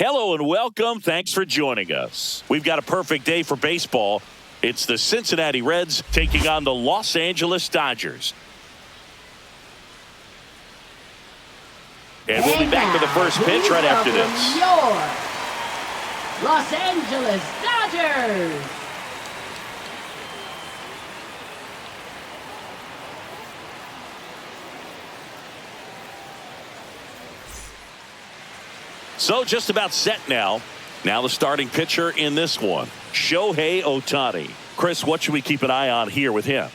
Hello and welcome. Thanks for joining us. We've got a perfect day for baseball. It's the Cincinnati Reds taking on the Los Angeles Dodgers. And we'll be back with the first pitch right after this. Your Los Angeles Dodgers. So just about set now. Now the starting pitcher in this one, Shohei Ohtani. Chris, what should we keep an eye on here with him?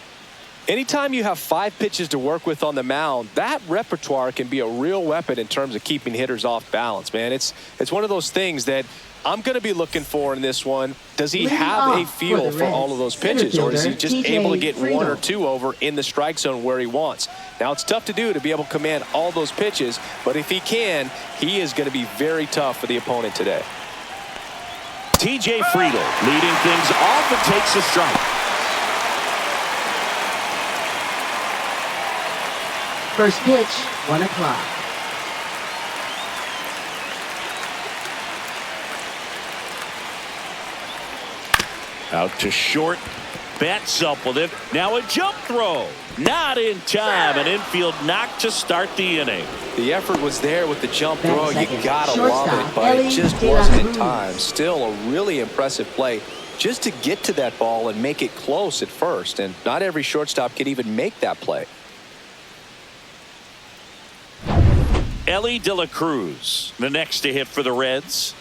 Anytime you have 5 pitches to work with on the mound, that repertoire can be a real weapon in terms of keeping hitters off balance, man. It's one of those things that I'm going to be looking for in this one. Does he have a feel for all of those pitches, or is he just able to get 1 or 2 over in the strike zone where he wants? Now, it's tough to do to be able to command all those pitches, but if he can, he is going to be very tough for the opponent today. TJ Friedl leading things off and takes a strike. First pitch, 1 o'clock. Out to short. Bats up with it. Now a jump throw. Not in time. An infield knock to start the inning. The effort was there with the jump throw. You gotta love it, but it just wasn't in time. Still a really impressive play just to get to that ball and make it close at first. And not every shortstop can even make that play. Elly De La Cruz, the next to hit for the Reds.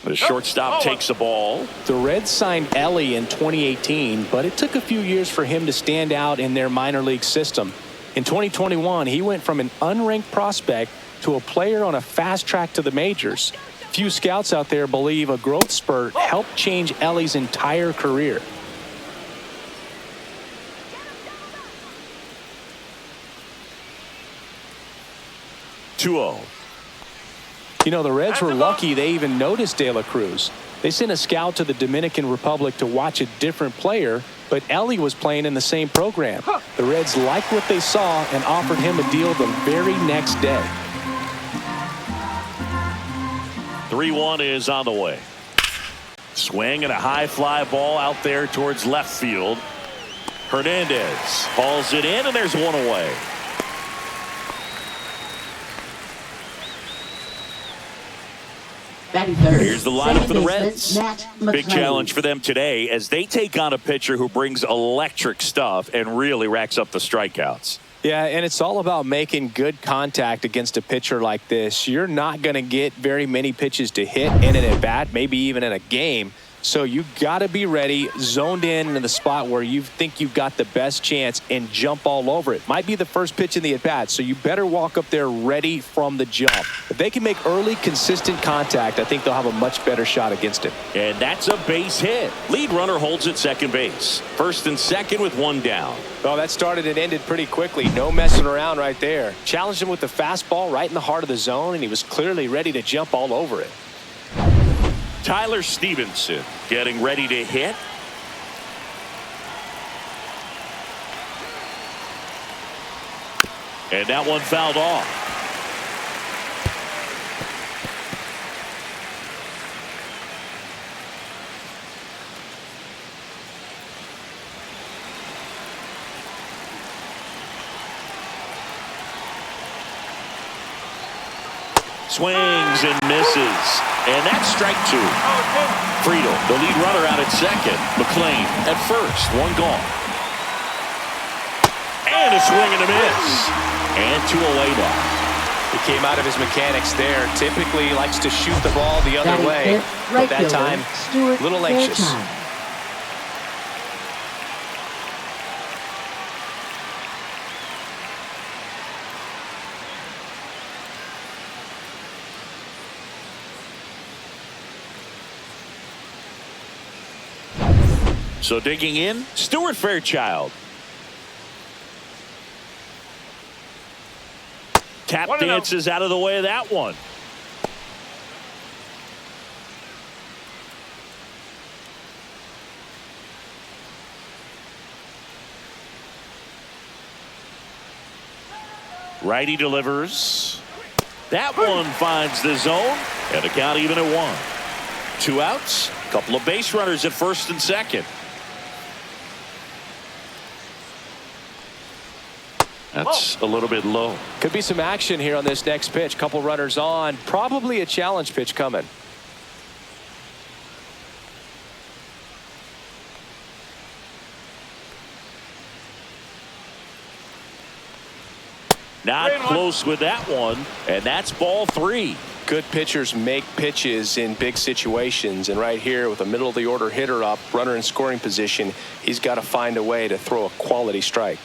The shortstop takes the ball. The Reds signed Elly in 2018, but it took a few years for him to stand out in their minor league system. In 2021, he went from an unranked prospect to a player on a fast track to the majors. Few scouts out there believe a growth spurt helped change Elly's entire career. You know, the Reds were lucky they even noticed De La Cruz. They sent a scout to the Dominican Republic to watch a different player, but Elly was playing in the same program. The Reds liked what they saw and offered him a deal the very next day. 3-1 is on the way. Swing and a high fly ball out there towards left field. Hernandez hauls it in, and there's one away. Here's the lineup for the Reds. Big challenge for them today as they take on a pitcher who brings electric stuff and really racks up the strikeouts. Yeah, and it's all about making good contact against a pitcher like this. You're not going to get very many pitches to hit in an at-bat, maybe even in a game. So you got to be ready, zoned in the spot where you think you've got the best chance and jump all over it. Might be the first pitch in the at-bat, so you better walk up there ready from the jump. If they can make early, consistent contact, I think they'll have a much better shot against him. And that's a base hit. Lead runner holds at second base. First and second with 1 down. Well, that started and ended pretty quickly. No messing around right there. Challenged him with the fastball right in the heart of the zone, and he was clearly ready to jump all over it. Tyler Stevenson getting ready to hit. And that one fouled off. Swings and misses. And that's strike 2. Friedl, the lead runner, out at second. McLean at first. 1 gone. And a swing and a miss. And 2 away now. He came out of his mechanics there. Typically likes to shoot the ball the other way. But that time, a little anxious. So digging in, Stuart Fairchild. Tap dances out of the way of that one. Righty delivers. That one finds the zone, and the count even at 1. 2 outs, a couple of base runners at first and second. That's a little bit low. Could be some action here on this next pitch. Couple runners on. Probably a challenge pitch coming. Not close with that one, and that's ball 3. Good pitchers make pitches in big situations, and right here with a middle of the order hitter up, runner in scoring position, he's got to find a way to throw a quality strike.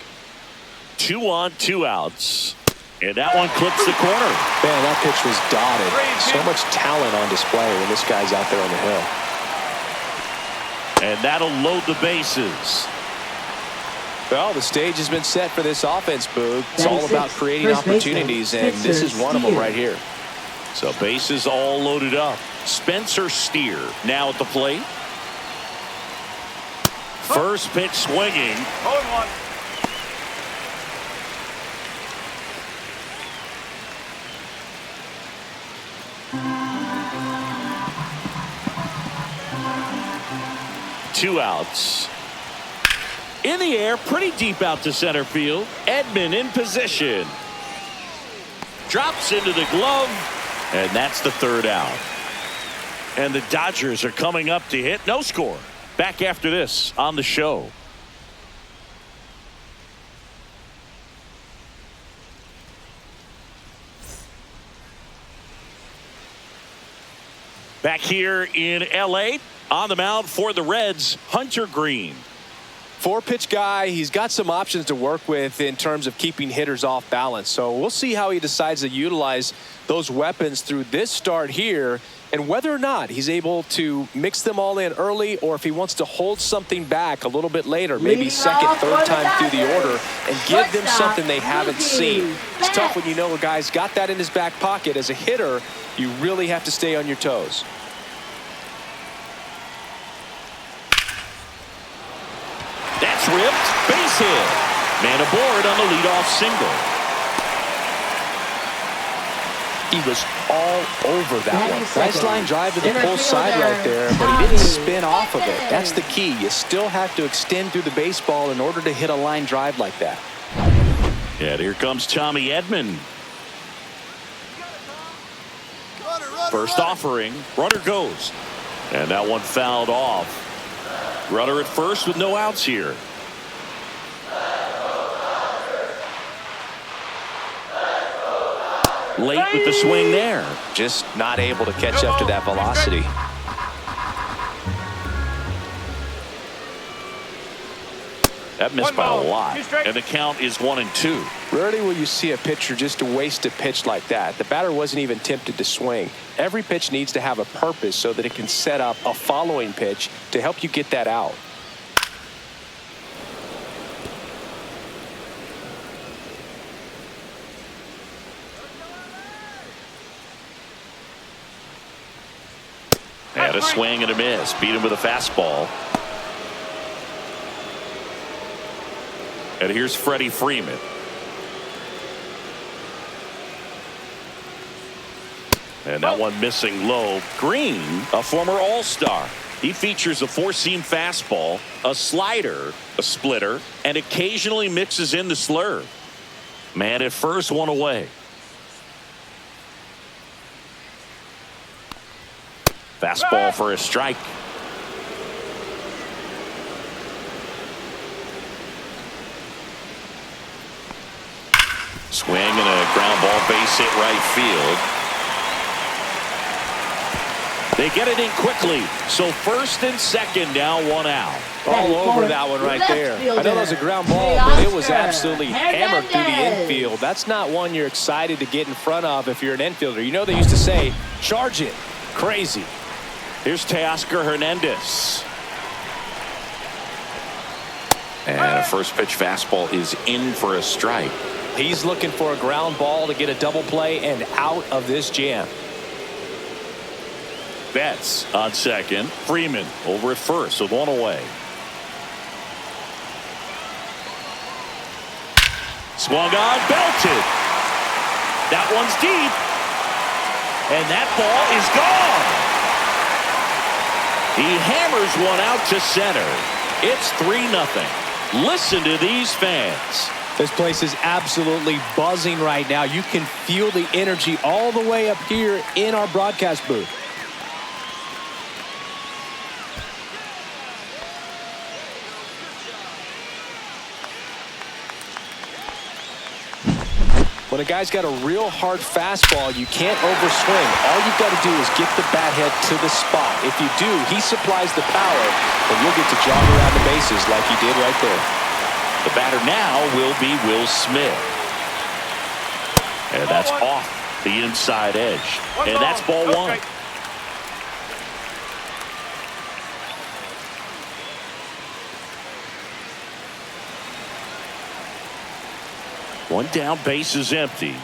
2 on, 2 outs, and that one clips the corner. Man, that pitch was dotted. So much talent on display when this guy's out there on the hill. And that'll load the bases. Well, the stage has been set for this offense, Boog. It's all about creating opportunities, and this is one of them right here. So bases all loaded up. Spencer Steer now at the plate. First pitch swinging. 0-1. Two outs. In the air, pretty deep out to center field. Edman in position. Drops into the glove, and that's the 3rd out. And the Dodgers are coming up to hit. No score. Back after this on the show. Back here in L.A., on the mound for the Reds, Hunter Green. 4-pitch guy. He's got some options to work with in terms of keeping hitters off balance. So we'll see how he decides to utilize those weapons through this start here, and whether or not he's able to mix them all in early, or if he wants to hold something back a little bit later, maybe second, third time through the order, and give them something they haven't seen. It's tough when you know a guy's got that in his back pocket. As a hitter, you really have to stay on your toes. That's ripped. Base hit. Man aboard on the leadoff single. He was all over that one. Nice line drive to the pull side right there, but he didn't spin off of it. That's the key. You still have to extend through the baseball in order to hit a line drive like that. Yeah, here comes Tommy Edman. First offering. Runner goes. And that one fouled off. Runner at first with no outs here. Late with the swing there. Just not able to catch up to that velocity. That missed by a lot. And the count is 1-2. Rarely will you see a pitcher just waste a pitch like that. The batter wasn't even tempted to swing. Every pitch needs to have a purpose so that it can set up a following pitch to help you get that out. And a swing and a miss. Beat him with a fastball. And here's Freddie Freeman. And that one missing low. Green, a former All-Star. He features a 4-seam fastball, a slider, a splitter, and occasionally mixes in the slurve. Man at first, one away. Fastball for a strike. Swing and a ground ball, base hit right field. They get it in quickly. So first and second, now 1 out. All over that one right there. I know that was a ground ball, but it was absolutely hammered through the infield. That's not one you're excited to get in front of if you're an infielder. You know they used to say, charge it. Crazy. Here's Teoscar Hernandez. And a first pitch fastball is in for a strike. He's looking for a ground ball to get a double play and out of this jam. Betts on second. Freeman over at first with 1 away. Swung on, belted. That one's deep. And that ball is gone. He hammers one out to center. It's 3-0. Listen to these fans. This place is absolutely buzzing right now. You can feel the energy all the way up here in our broadcast booth. When a guy's got a real hard fastball, you can't overswing. All you've got to do is get the bat head to the spot. If you do, he supplies the power, and you'll get to jog around the bases like he did right there. The batter now will be Will Smith. And that's off the inside edge. And that's ball one. One down, base is empty.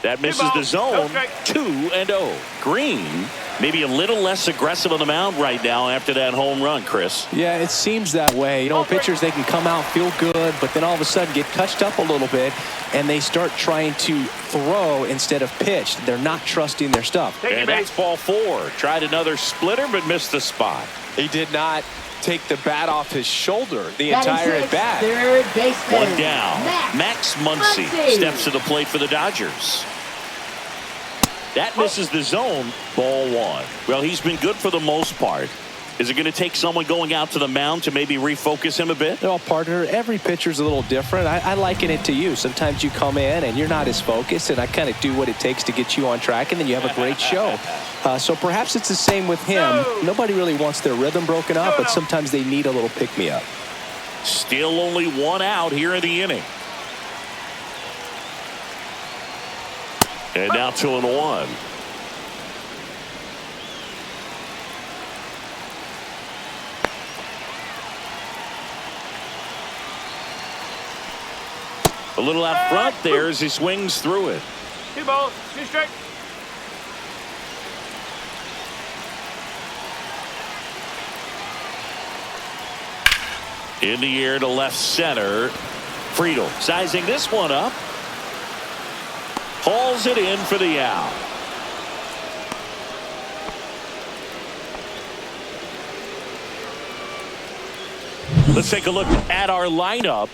That misses the zone. 2-0. Green maybe a little less aggressive on the mound right now after that home run, Chris. Yeah, it seems that way. You know, pitchers, they can come out, feel good, but then all of a sudden get touched up a little bit, and they start trying to throw instead of pitch. They're not trusting their stuff. And that's ball 4. Tried another splitter, but missed the spot. He did not take the bat off his shoulder the entire at bat. Third baseman. One down. Max Muncy steps to the plate for the Dodgers. That misses the zone. Ball 1. Well, he's been good for the most part. Is it going to take someone going out to the mound to maybe refocus him a bit? Well, partner, every pitcher's a little different. I liken it to you. Sometimes you come in and you're not as focused, and I kind of do what it takes to get you on track, and then you have a great show. So perhaps it's the same with him. Nobody really wants their rhythm broken up, but sometimes they need a little pick-me-up. Still only 1 out here in the inning. And now 2-1. A little out front there as he swings through it. 2 balls, 2 strikes. In the air to left center. Friedel sizing this one up. Hauls it in for the out. Let's take a look at our lineup.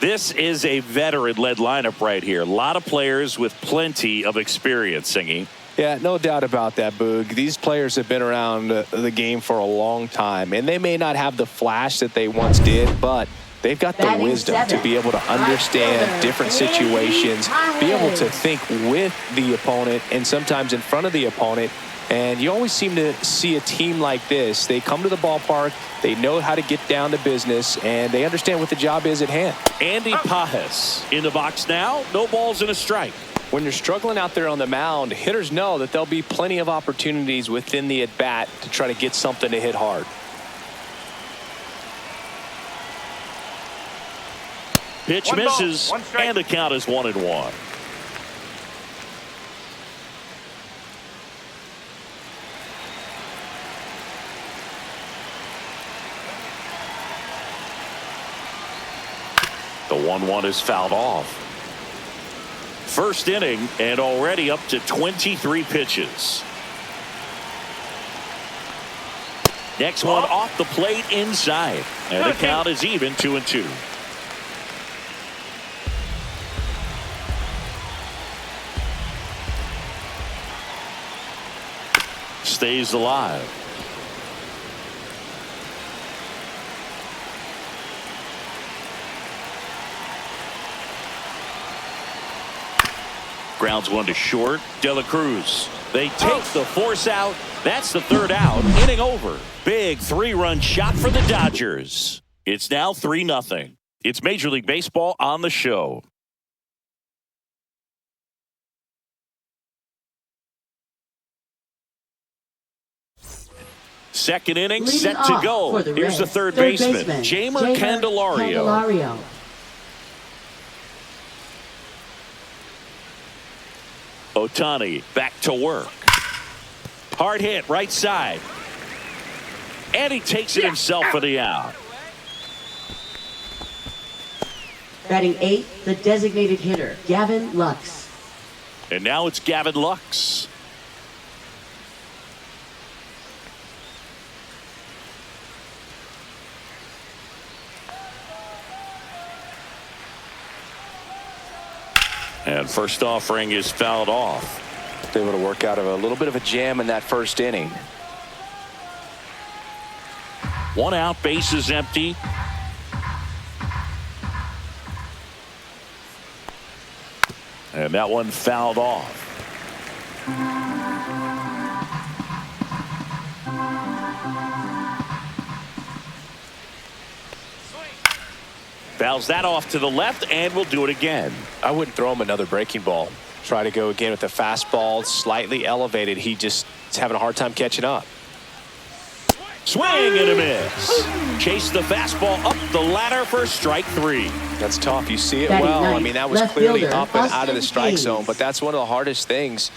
This is a veteran-led lineup right here. A lot of players with plenty of experience, Singy. Yeah, no doubt about that, Boog. These players have been around the game for a long time, and they may not have the flash that they once did, but they've got the wisdom to be able to understand different situations, be able to think with the opponent and sometimes in front of the opponent. And you always seem to see a team like this. They come to the ballpark, they know how to get down to business, and they understand what the job is at hand. Andy Pajes in the box now. No balls and a strike. When you're struggling out there on the mound, hitters know that there'll be plenty of opportunities within the at-bat to try to get something to hit hard. Pitch misses, and the count is 1-1. The 1-1 is fouled off. First inning and already up to 23 pitches. Next one off the plate inside. And the count is even 2-2. Stays alive. Grounds one to short. De La Cruz. They take the force out. That's the 3rd out. Inning over. Big 3-run shot for the Dodgers. It's now 3-0. It's Major League Baseball on the show. Second inning set to go. Here's the third baseman, Jeimer Candelario. Ohtani back to work. Hard hit right side. And he takes it himself for the out. Batting 8th, the designated hitter, Gavin Lux. And now it's Gavin Lux. And first offering is fouled off. Able to work out of a little bit of a jam in that first inning. 1 out, bases empty. And that one fouled off. Fouls that off to the left, and we'll do it again. I wouldn't throw him another breaking ball. Try to go again with the fastball, slightly elevated. He just is having a hard time catching up. Swing and a miss. Chase the fastball up the ladder for strike 3. That's tough. You see it Batting well. ninth, I mean, that was left clearly fielder, up and out of the Austin strike Hayes. zone, but that's one of the hardest things.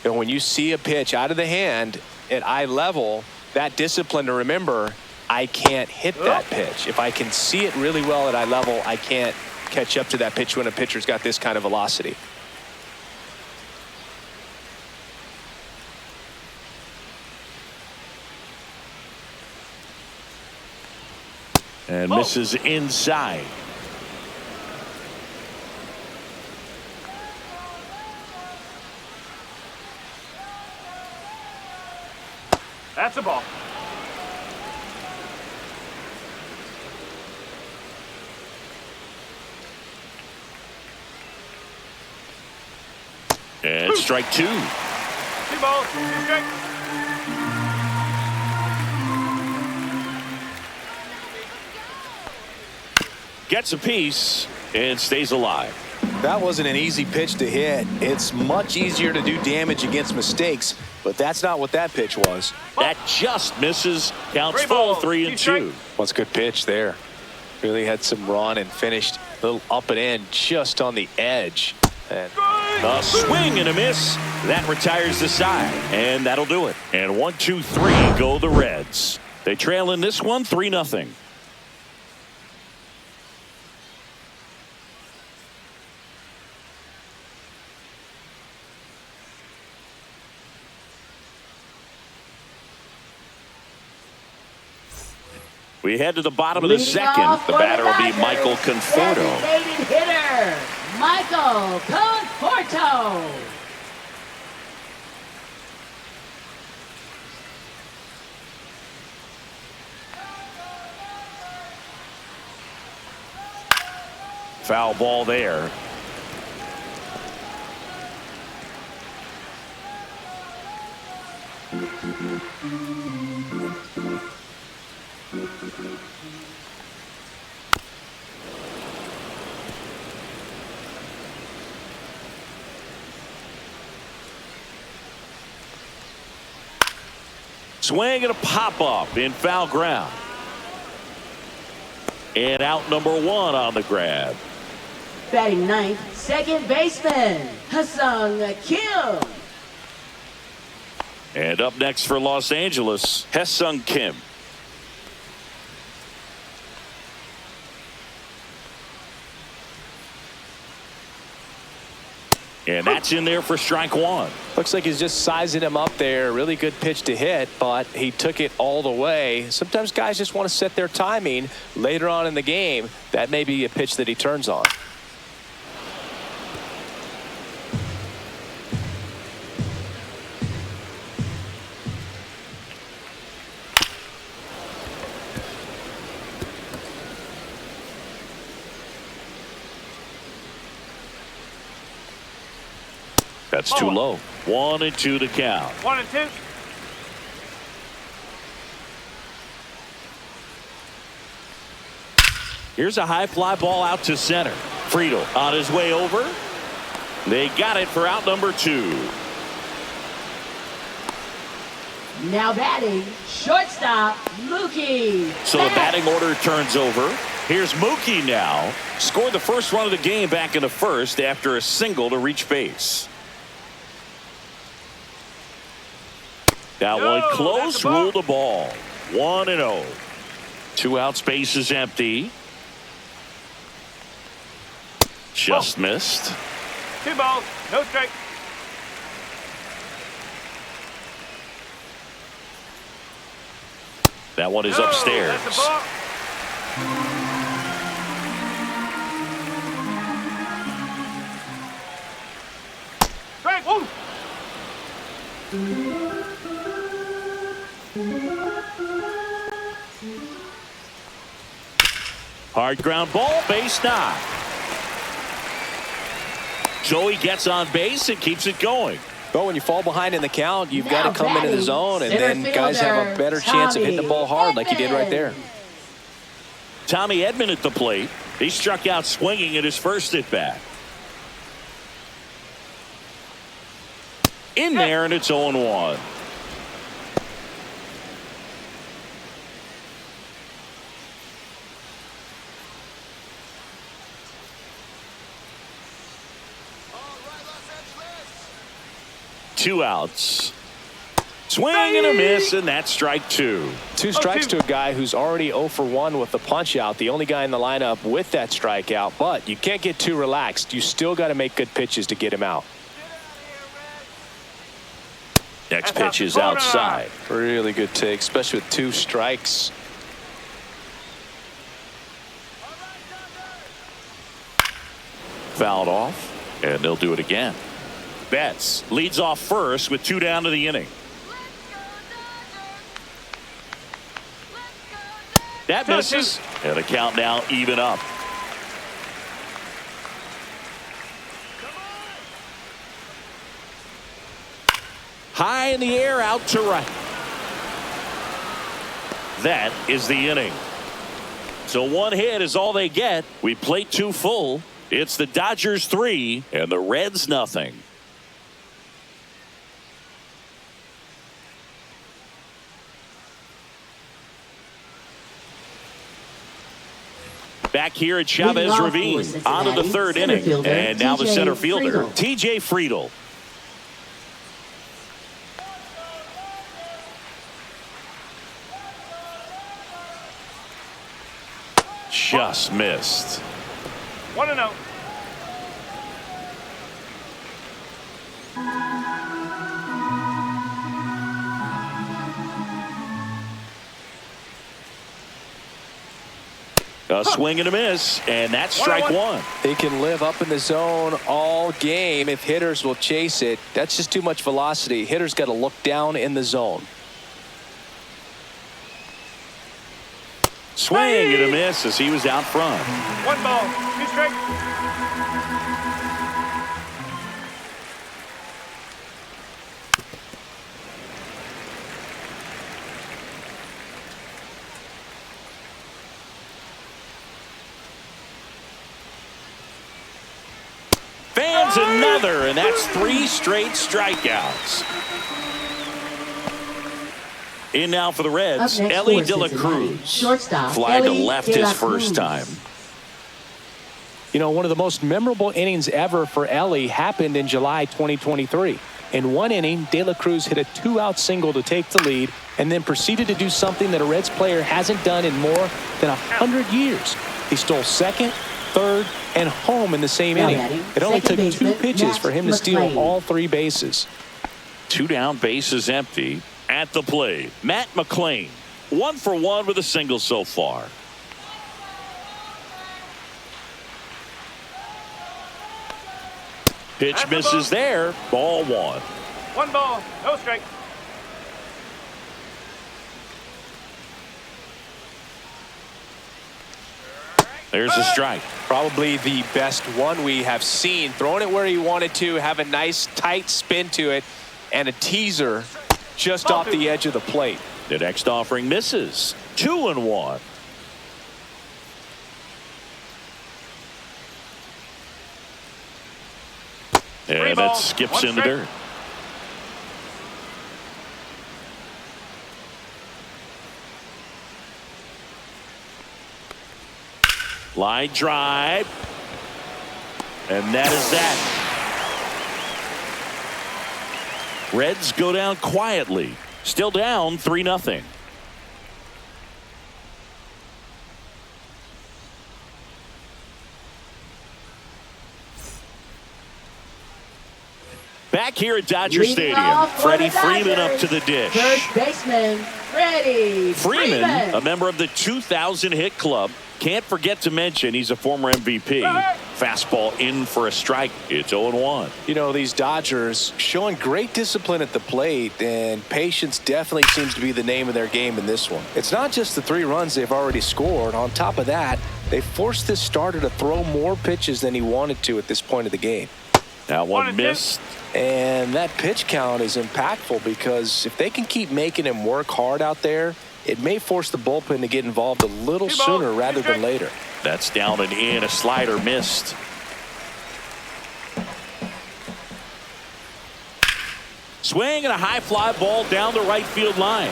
You know, when you see a pitch out of the hand at eye level, that discipline to remember, I can't hit that pitch. If I can see it really well at eye level, I can't catch up to that pitch when a pitcher's got this kind of velocity. And misses inside. That's a ball. And strike 2. 2 balls, 2 strikes. Gets a piece and stays alive. That wasn't an easy pitch to hit. It's much easier to do damage against mistakes, but that's not what that pitch was. That just misses. Counts 3 full, balls, 3 2 and 2. strikes. What's a good pitch there? Really had some run and finished a little up and in just on the edge. And A swing and a miss. That retires the side, and that'll do it. And 1, 2, 3 go the Reds. They trail in this one 3-0. We head to the bottom of the Leading second. off The for batter will be Dodgers, Michael Conforto. designated hitter, Michael Conforto. Foul ball there. Swing and a pop-up in foul ground. And out number 1 on the grab. Batting ninth, second baseman, Ha-Seong Kim. And up next for Los Angeles, Ha-Seong Kim. And that's in there for strike 1. looks like he's just sizing him up there. Really good pitch to hit, but he took it all the way. Sometimes guys just want to set their timing later on in the game. That may be a pitch that he turns on. That's too low. 1 and 2 to count. 1 and 2. Here's a high fly ball out to center. Friedel on his way over. They got it for out number 2. Now batting, shortstop, Mookie. So the batting order turns over. Here's Mookie now. Scored the first run of the game back in the first after a single to reach base. That one close, ruled the ball. 1 and 0. 2 outs, base is empty. Just missed. 2 balls, no strike. That one is No, upstairs. that's a ball. Strike. Woo. Hard ground ball, base knock. Joey gets on base and keeps it going. Well, when you fall behind in the count, you've Now got to come into the batting, zone, and center then guys have a fielder, better chance of hitting the Tommy ball hard like he did right there. Edman. Tommy Edman at the plate. He struck out swinging at his first at bat. In there, and it's 0-1. Two outs. Swing and a miss, and that's strike two. Two strikes to a guy who's already 0 for 1 with the punch out, the only guy in the lineup with that strikeout. But you can't get too relaxed. You still got to make good pitches to get him out. Next pitch is outside. Really good take, especially with 2 strikes. Fouled off, and they'll do it again. Betts leads off first with 2 down to the inning. That misses, and the count now even up. High in the air, out to right. That is the inning. So 1 hit is all they get. We plate 2 full. It's the Dodgers 3 and the Reds nothing. Back here at Chavez Ravine, on to the 3rd inning. And now the center fielder, TJ Friedl. Just missed. 1-0. A swing and a miss, and that's strike 1. He can live up in the zone all game if hitters will chase it. That's just too much velocity. Hitters got to look down in the zone. Swing and a miss as he was out front. 1 ball, 2 strikes. Fans another, and that's 3 straight strikeouts. In now for the Reds, Ellie De La Cruz. Shortstop, Fly to Ellie left De La his first Cruz. time. You know, one of the most memorable innings ever for Ellie happened in July 2023. In 1 inning, De La Cruz hit a 2-out single to take the lead and then proceeded to do something that a Reds player hasn't done in more than 100 years. He stole second, third, and home in the same inning. It only took 2 pitches for him to steal all 3 bases. 2 down, bases empty. At the plate, Matt McLean, 1 for 1 with a single so far. Pitch misses there. Ball 1. 1 ball, no strike. There's a strike. Probably the best one we have seen. Throwing it where he wanted to, have a nice tight spin to it, and a teaser just off the edge of the plate. The next offering misses. 2-1. And that skips in the dirt. Line drive. And that is that. Reds go down quietly. Still down 3-0. Back here at Dodger Stadium, Freddie Freeman up to the dish. First baseman, Freddie Freeman, a member of the 2000 hit club. Can't forget to mention he's a former MVP. Fastball in for a strike. It's 0-1. You know, these Dodgers showing great discipline at the plate, and patience definitely seems to be the name of their game in this one. It's not just the 3 runs they've already scored. On top of that, they forced this starter to throw more pitches than he wanted to at this point of the game. That one missed. And that pitch count is impactful because if they can keep making him work hard out there, it may force the bullpen to get involved a little sooner rather than later. That's down and in. A slider missed. Swing and a high fly ball down the right field line.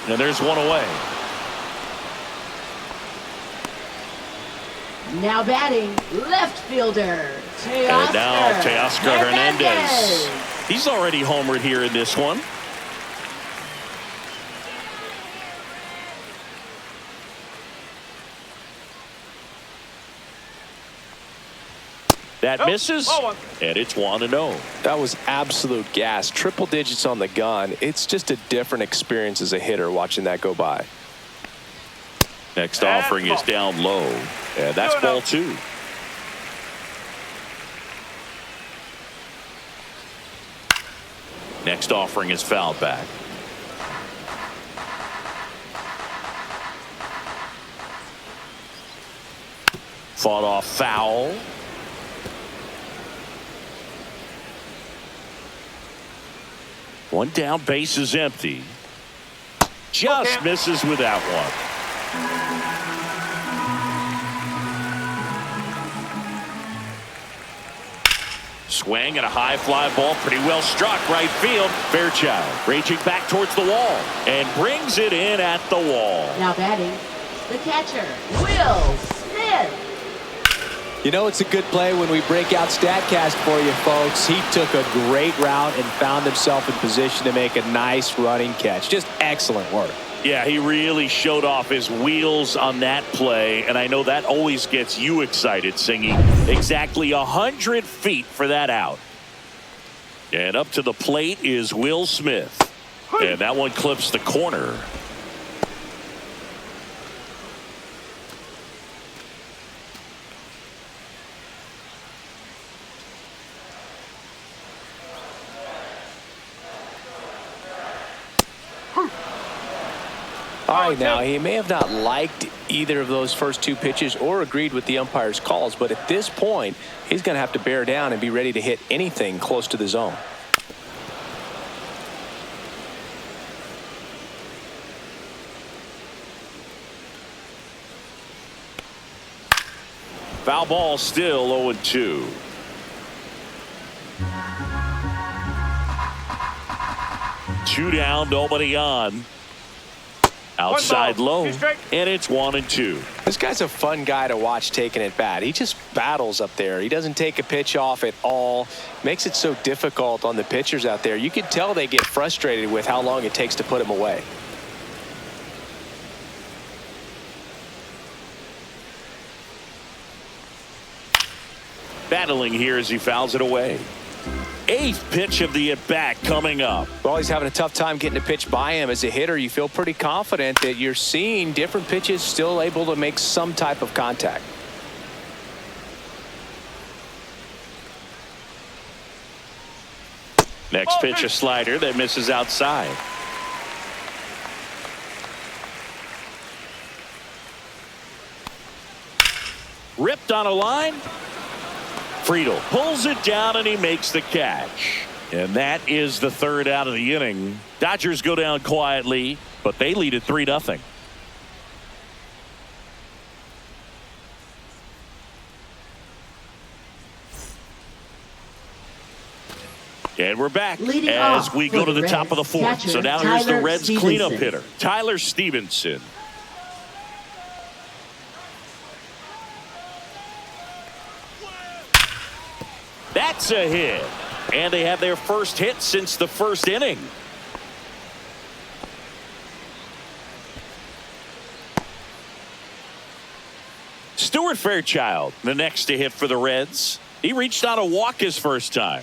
And there's one away. Now batting, left fielder, And now Teoscar Hernandez. He's already homered here in this one. That misses, and it's 1-0. That was absolute gas. Triple digits on the gun. It's just a different experience as a hitter watching that go by. Next offering is down low, and that's ball 2. Next offering is fouled back. Fought off foul. One down, base is empty. Just misses with that one. Swing and a high fly ball, pretty well struck right field. Fairchild raging back towards the wall and brings it in at the wall. Now batting, the catcher, Will Smith. You know, it's a good play when we break out StatCast for you, folks. He took a great route and found himself in position to make a nice running catch. Just excellent work. Yeah, he really showed off his wheels on that play, and I know that always gets you excited, singing exactly 100 feet for that out. And up to the plate is Will Smith, and that one clips the corner. All right, now, he may have not liked either of those first 2 pitches or agreed with the umpire's calls, but at this point, he's going to have to bear down and be ready to hit anything close to the zone. Foul ball, still 0-2. Two down, nobody on. Outside low, and it's 1-2. This guy's a fun guy to watch taking at bat. He just battles up there. He doesn't take a pitch off at all. Makes it so difficult on the pitchers out there. You can tell they get frustrated with how long it takes to put him away. Battling here as he fouls it away. 8th pitch of the at-bat coming up. Well, he's having a tough time getting a pitch by him. As a hitter, you feel pretty confident that you're seeing different pitches still able to make some type of contact. Next pitch, a slider that misses outside. Ripped on a line. Friedel pulls it down and he makes the catch. And that is the 3rd out of the inning. Dodgers go down quietly, but they lead at 3-0. And we're back Leading as off we go for to the the top of the 4th. Reds, So now catcher here's the Tyler Reds Stevenson. cleanup hitter, Tyler Stevenson. That's a hit. And they have their first hit since the 1st inning. Stuart Fairchild, the next to hit for the Reds. He reached on a walk his first time.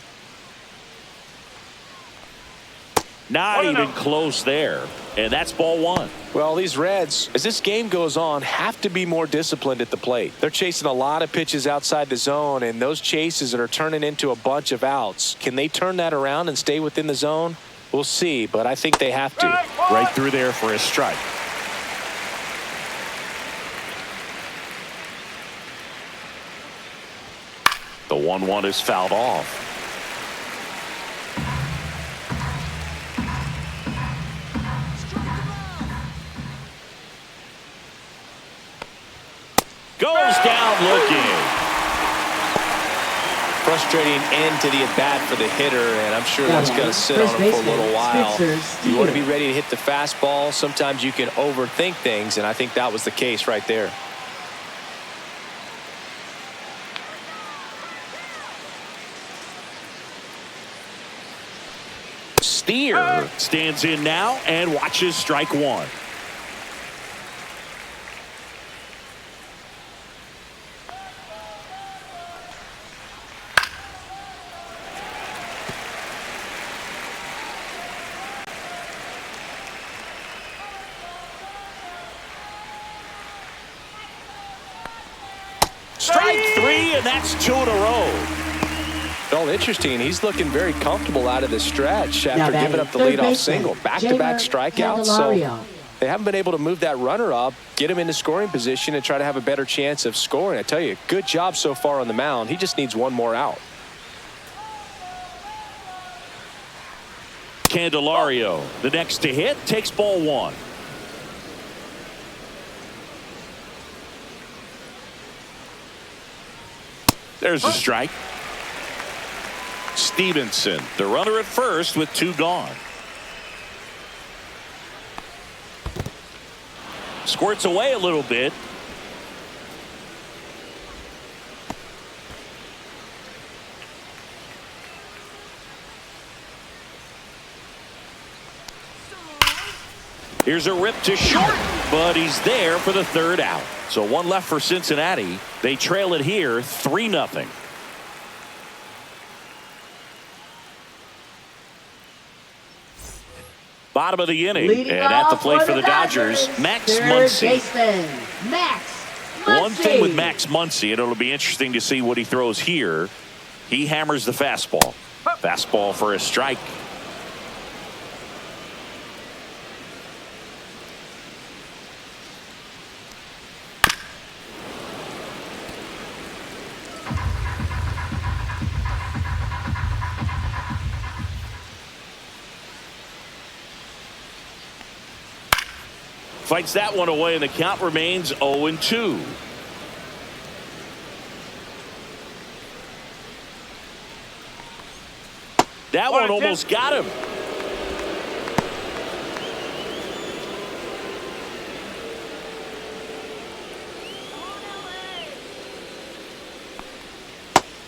Not even close there. And that's ball one. Well, these Reds, as this game goes on, have to be more disciplined at the plate. They're chasing a lot of pitches outside the zone, and those chases that are turning into a bunch of outs. Can they turn that around and stay within the zone? We'll see, but I think they have to. Right through there for a strike. The 1-1 is fouled off. Goes down looking. Frustrating end to the at-bat for the hitter, and I'm sure that's going to sit on him for a little while. You want to be ready to hit the fastball. Sometimes you can overthink things, and I think that was the case right there. Steer stands in now and watches strike one. Strike three, and that's 2 in a row. Well, interesting. He's looking very comfortable out of the stretch after giving up the leadoff single. Back-to-back strikeouts. So they haven't been able to move that runner up, get him into scoring position, and try to have a better chance of scoring. I tell you, good job so far on the mound. He just needs one more out. Candelario, the next to hit, takes ball one. There's a strike. Stevenson, the runner at first with 2 gone. Squirts away a little bit. Here's a rip to short, but he's there for the 3rd out. So 1 left for Cincinnati. They trail it here 3-0. Bottom of the inning, Leading and at the plate for the Dodgers, Max third Muncy. baseman, Max Muncy. One thing with Max Muncy, and it'll be interesting to see what he throws here. He hammers the fastball. Fastball for a strike. Fights that one away, and the count remains 0-2. That one almost got him.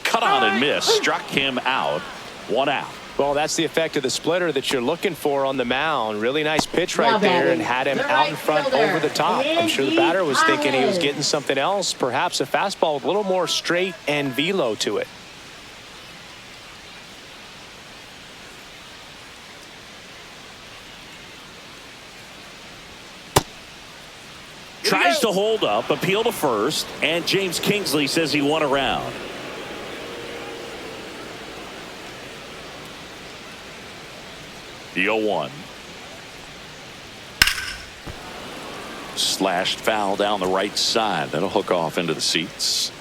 Cut on and miss. Struck him out. 1 out. Well, that's the effect of the splitter that you're looking for on the mound. Really nice pitch right there and had him out in front over the top. I'm sure the batter was thinking he was getting something else, perhaps a fastball with a little more straight and velo to it. Tries to hold up, appeal to first, and James Kingsley says he won a round. The 0-1. Slashed foul down the right side. That'll hook off into the seats.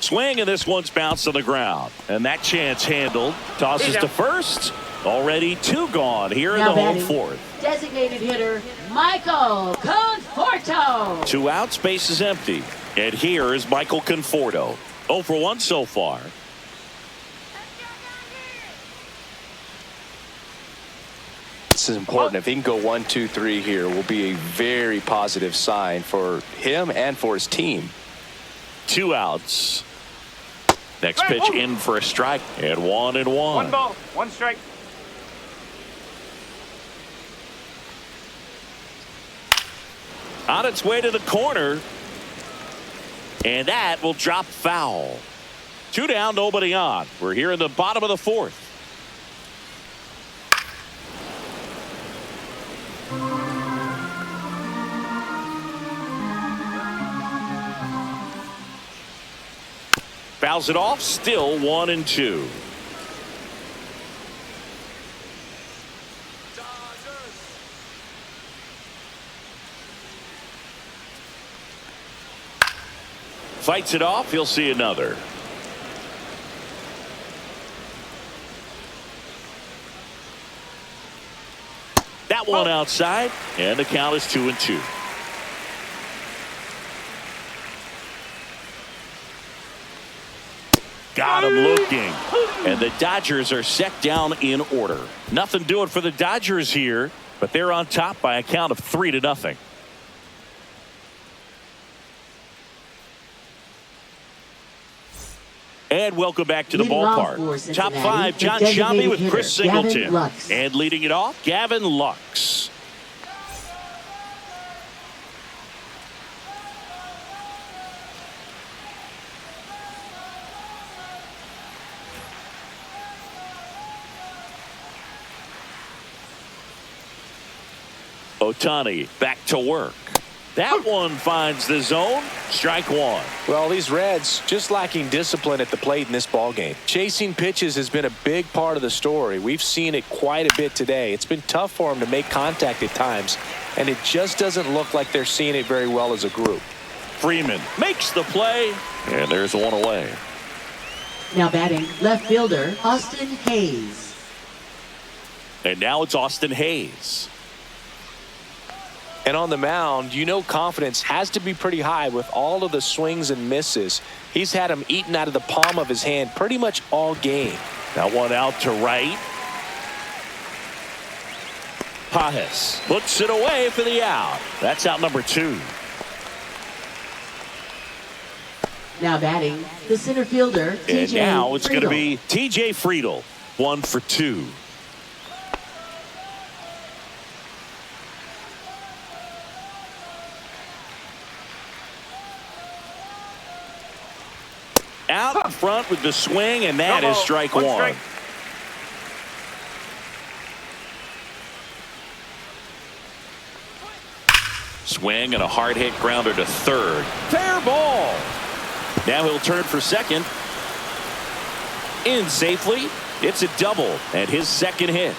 Swing, and this one's bounced on the ground. And that chance handled. Tosses to first. Already 2 gone here in the home 4th. Designated hitter, Michael Conforto. 2 outs, base is empty. And here is Michael Conforto. 0 for 1 so far. This is important. If he can go 1, 2, 3 here, will be a very positive sign for him and for his team. 2 outs. Next pitch in for a strike, and 1-1. 1 ball, 1 strike. On its way to the corner, and that will drop foul. 2 down, nobody on. We're here in the bottom of the 4th. Fouls it off, still 1-2. Fights it off, he'll see another. That one outside, and the count is 2-2. Got him looking. And the Dodgers are set down in order. Nothing doing for the Dodgers here, but they're on top by a count of 3-0. And welcome back to the ballpark. Top 5, John Shambi with Chris Singleton. And leading it off, Gavin Lux. Ohtani back to work. That one finds the zone. Strike one. Well, these Reds just lacking discipline at the plate in this ballgame. Chasing pitches has been a big part of the story. We've seen it quite a bit today. It's been tough for them to make contact at times, and it just doesn't look like they're seeing it very well as a group. Freeman makes the play, and there's one away. Now batting, left fielder, Austin Hayes. And now it's Austin Hayes. And on the mound, you know confidence has to be pretty high with all of the swings and misses. He's had them eaten out of the palm of his hand pretty much all game. That one out to right. Pajes puts it away for the out. That's out number 2. Now batting, the center fielder, TJ And now it's going to Friedl. be TJ Friedl. 1 for 2. Out in front with the swing, and that is strike one. Strike. Swing and a hard hit grounder to third. Fair ball. Now he'll turn for second. In safely. It's a double and his second hit.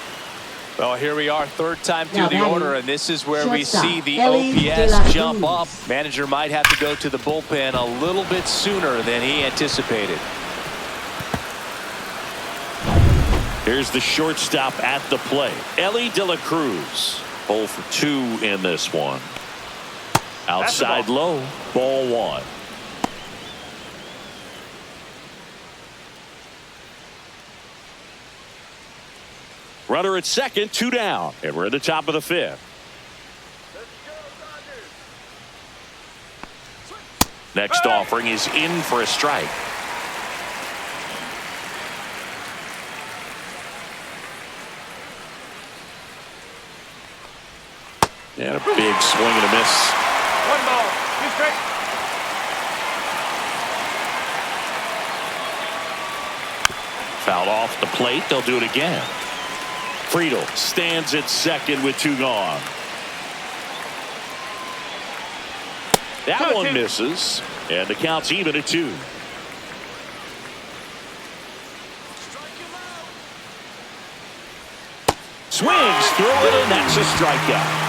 Well, here we are, third time through Now the batting, order, and this is where we shortstop, see the Ellie De La OPS jump Cruz. up. Manager might have to go to the bullpen a little bit sooner than he anticipated. Here's the shortstop at the plate. Ellie De La Cruz. 0 for 2 in this one. Outside low. Ball 1. Runner at second, 2 down. And we're at the top of the 5th. Next offering is in for a strike. And a big swing and a miss. 1 ball, 2 strikes. Fouled off the plate. They'll do it again. Friedl stands at second with 2 gone. That one misses. And the count's even at 2. Swings through it, and that's a strikeout.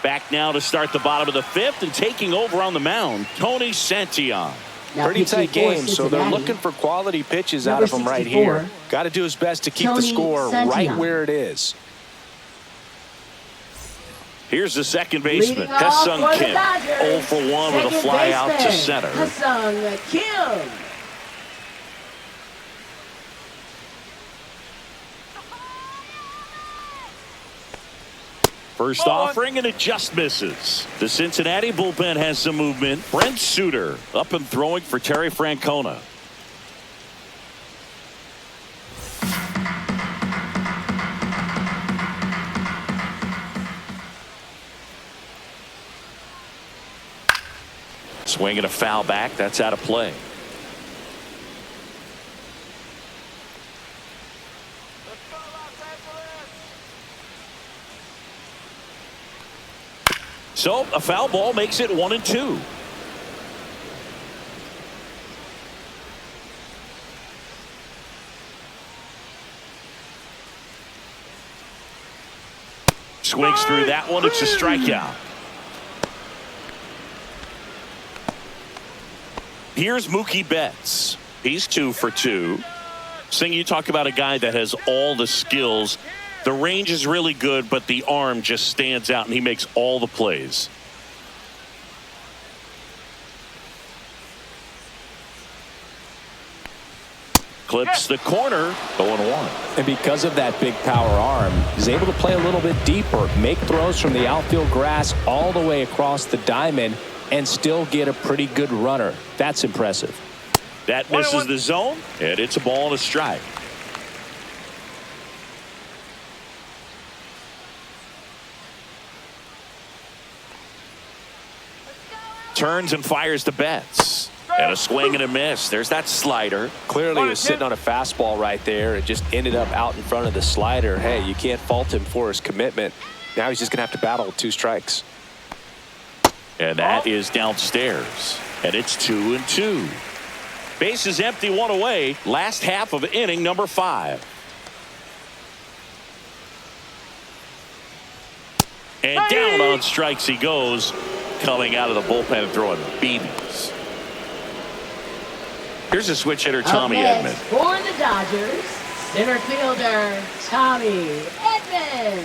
Back now to start the bottom of the 5th, and taking over on the mound, Tony Santillan. Now Pretty pitching tight for game, so they're Cincinnati, looking for quality pitches number out of him right 64, here. Got to do his best to keep the Tony score right Santillan. where it is. Here's the second baseman, Leading off Ha-Sung for the Kim. Dodgers, 0 for 1 with a second fly out to baseman, center. Ha-Sung Kim. First offering, and it just misses. The Cincinnati bullpen has some movement. Brent Suter up and throwing for Terry Francona. Swing and a foul back. That's out of play. So a foul ball makes it 1-2. Swings through that one. It's a strikeout. Here's Mookie Betts. He's 2 for 2. Sing, you talk about a guy that has all the skills. The range is really good, but the arm just stands out, and he makes all the plays. Clips the corner, 0-1. And because of that big power arm, he's able to play a little bit deeper, make throws from the outfield grass all the way across the diamond, and still get a pretty good runner. That's impressive. That misses the zone, and it's a ball and a strike. Turns and fires the Betts. And a swing and a miss. There's that slider. Clearly he was sitting on a fastball right there and just ended up out in front of the slider. Hey, you can't fault him for his commitment. Now he's just going to have to battle with 2 strikes. And that is downstairs. And it's 2-2. Base is empty, 1 away. Last half of inning number 5. And down on strikes he goes. Coming out of the bullpen and throwing BBs. Here's a switch hitter, Tommy Edman. For the Dodgers, center fielder, Tommy Edman.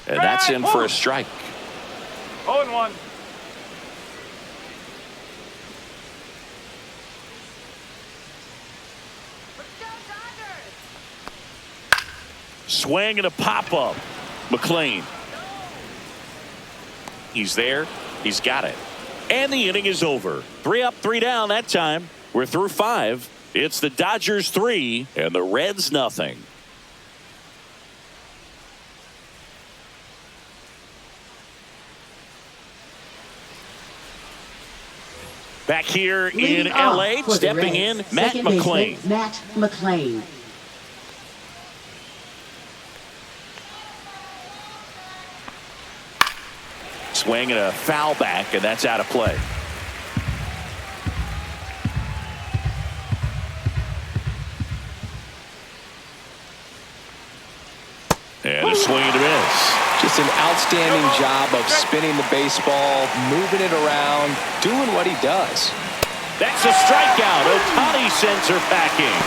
And that's in for a strike. 0-1. Swing and a pop-up. McLean. He's there. He's got it. And the inning is over. 3 up, 3 down that time. We're through 5. It's the Dodgers 3 and the Reds nothing. Back here in LA, stepping in, Matt McLean. Matt McLean. Swing and a foul back, and that's out of play. And a swing and a miss. Just an outstanding job of spinning the baseball, moving it around, doing what he does. That's a strikeout. Ohtani sends her packing.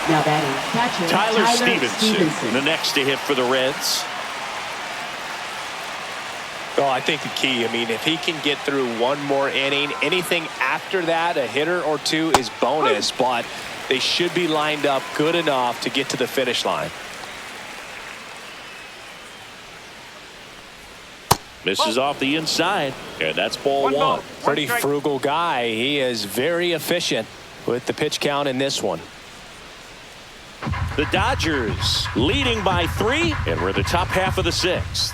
Now batting, catcher Tyler Stevenson, the next to hit for the Reds. Well, I think the key, if he can get through 1 more inning, anything after that, a hitter or 2 is bonus, but they should be lined up good enough to get to the finish line. Misses off the inside, and that's ball 1. Pretty frugal guy. He is very efficient with the pitch count in this one. The Dodgers leading by 3, and we're the top half of the 6th.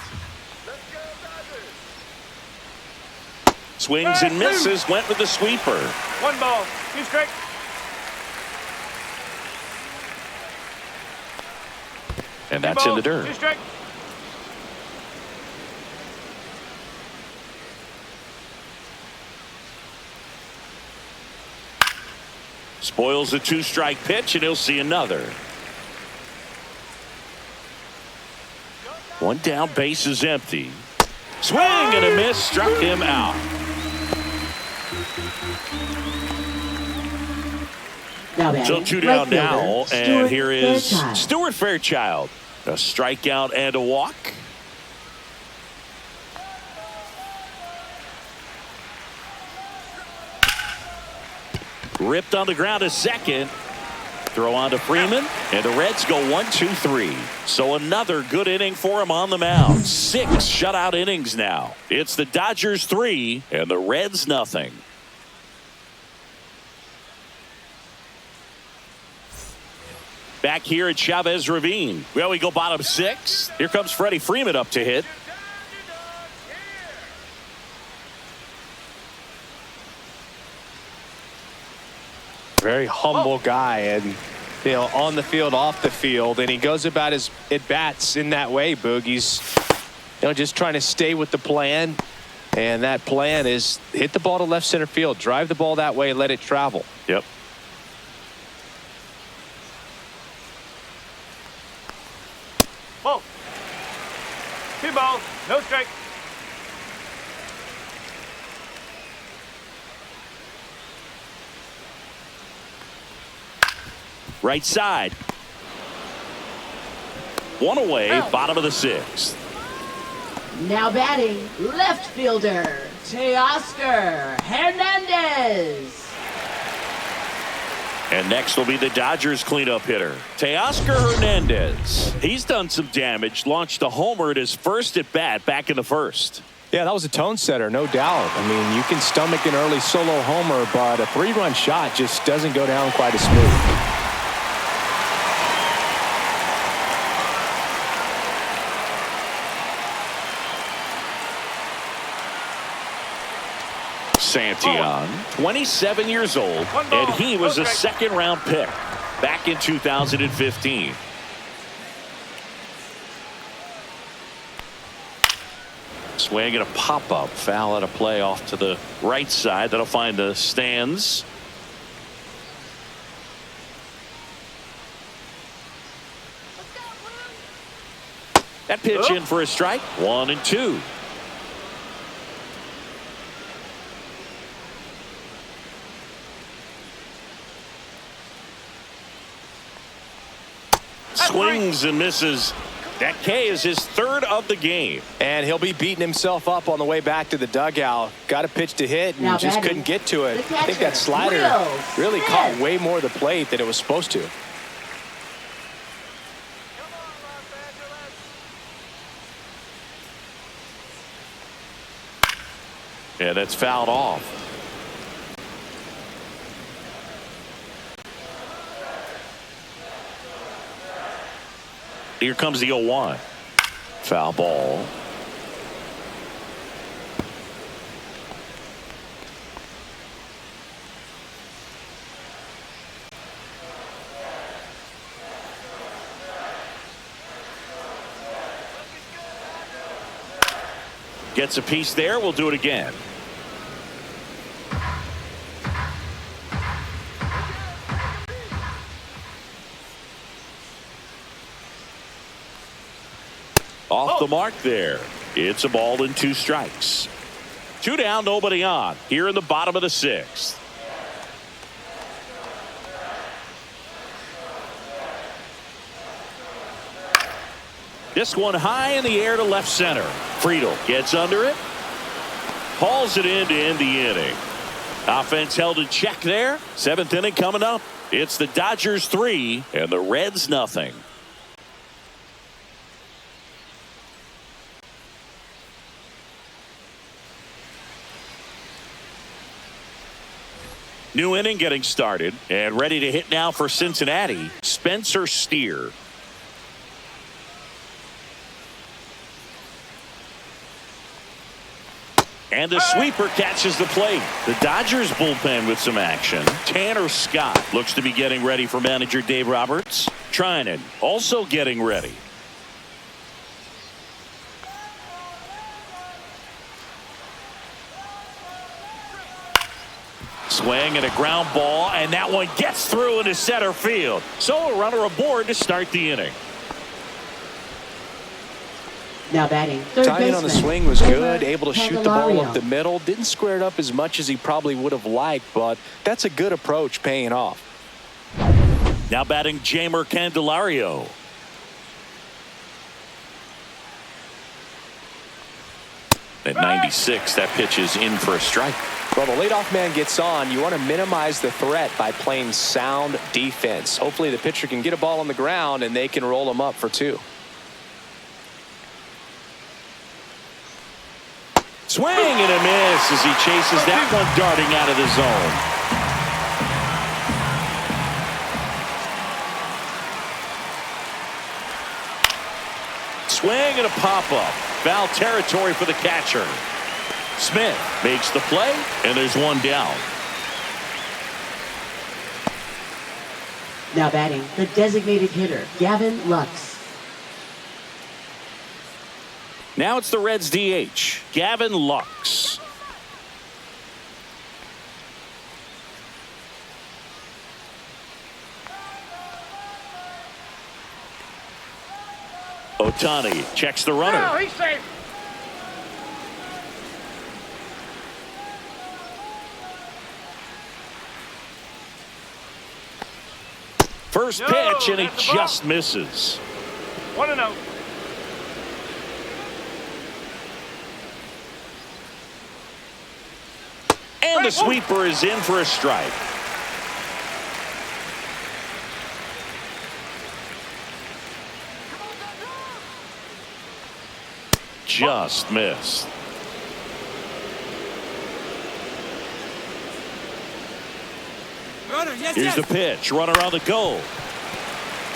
Swings and misses, went with the sweeper. 1 ball, 2 strikes. And that's in the dirt. 2 strikes. Spoils a 2-strike pitch, and he'll see another. 1 down, base is empty. Swing and a miss, struck him out. So 2 down now, and here is Stuart Fairchild. A strikeout and a walk. Ripped on the ground to second. Throw on to Freeman, and the Reds go 1-2-3. So another good inning for him on the mound. 6 shutout innings now. It's the Dodgers 3 and the Reds nothing. back here at Chavez Ravine. Well, we go bottom 6. Here comes Freddie Freeman up to hit. Very humble guy, and on the field, off the field, and he goes about his at-bats in that way, Boog. He's just trying to stay with the plan, and that plan is hit the ball to left center field, drive the ball that way, let it travel. Yep. Ball. 2 balls, no strike. Right side. 1 away, bottom of the 6th. Now batting, left fielder, Teoscar Hernandez. And next will be the Dodgers cleanup hitter, Teoscar Hernandez. He's done some damage, launched a homer at his first at bat back in the 1st. Yeah, that was a tone setter, no doubt. I mean, you can stomach an early solo homer, but a 3-run shot just doesn't go down quite as smooth. Santillan, 27 years old, and he was a 2nd-round pick back in 2015. Swing and a pop-up, foul at a play off to the right side. That'll find the stands. That pitch in for a strike. 1-2. Swings and misses. That K is his 3rd of the game. And he'll be beating himself up on the way back to the dugout. Got a pitch to hit and now just batting, couldn't get to it. catcher, I think that slider really caught way more of the plate than it was supposed to. Yeah, that's fouled off. Here comes the 0-1. Foul ball. Gets a piece there. We'll do it again. Off the mark there. It's a ball and 2 strikes. 2 down, nobody on. Here in the bottom of the 6th. This one high in the air to left center. Friedel gets under it. Hauls it in to end the inning. Offense held in check there. 7th inning coming up. It's the Dodgers 3 and the Reds nothing. New inning getting started and ready to hit now for Cincinnati, Spencer Steer. And the sweeper catches the plate. The Dodgers bullpen with some action. Tanner Scott looks to be getting ready for manager Dave Roberts. Trinan also getting ready. Swing and a ground ball, and that one gets through into center field. So a runner aboard to start the inning. Now batting, third Timing on the baseman, swing was Trevor good, able to shoot the ball Candelario. up the middle. Didn't square it up as much as he probably would have liked, but that's a good approach paying off. Now batting Jamer Candelario. At 96, that pitch is in for a strike. Well, the leadoff man gets on. You want to minimize the threat by playing sound defense. Hopefully the pitcher can get a ball on the ground and they can roll him up for 2. Swing and a miss as he chases that one darting out of the zone. Swing and a pop-up. Foul territory for the catcher. Smith makes the play, and there's one down. Now batting, the designated hitter, Gavin Lux. Now it's the Reds DH, Gavin Lux. Ohtani checks the runner. No, he's safe. First No, pitch, and he that's the ball. just misses. 1-0. And the sweeper is in for a strike. Just missed. Here's the pitch. Runner on the go.